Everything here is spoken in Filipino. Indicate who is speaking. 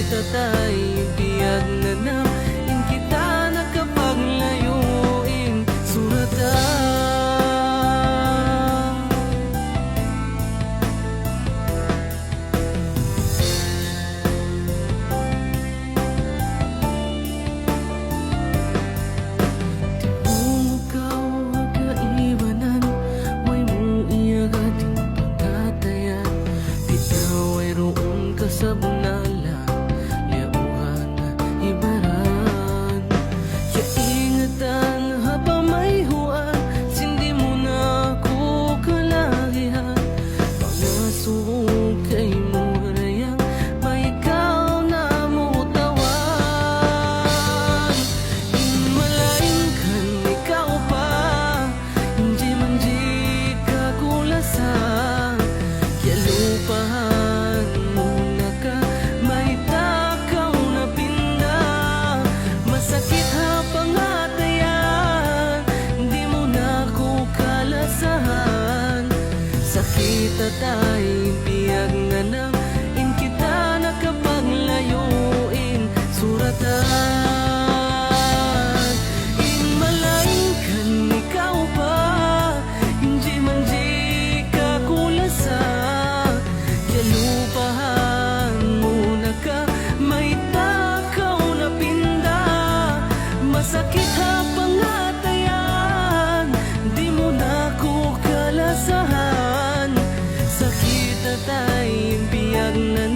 Speaker 1: kita tay biyag na na in kita nakapaglayuin surata. Sa bunala, liauhan na ibaran. Ya ingatan habang may huwan, sindi mo na ako kalagihan. Pangasuong kay murayang, may ikaw na mutawan. Malain kan ikaw pa, hindi man di ka kulasan. Ya lupahan kita tay biyag nga na in kita nakapaglayuin suratan. In malain kan ikaw pa, hindi man di ka kulasa. Yalupahan muna ka, may takaw na pinda. Masakit ha pangatayan, di mo na ko kalasahan. Kita tay biyag na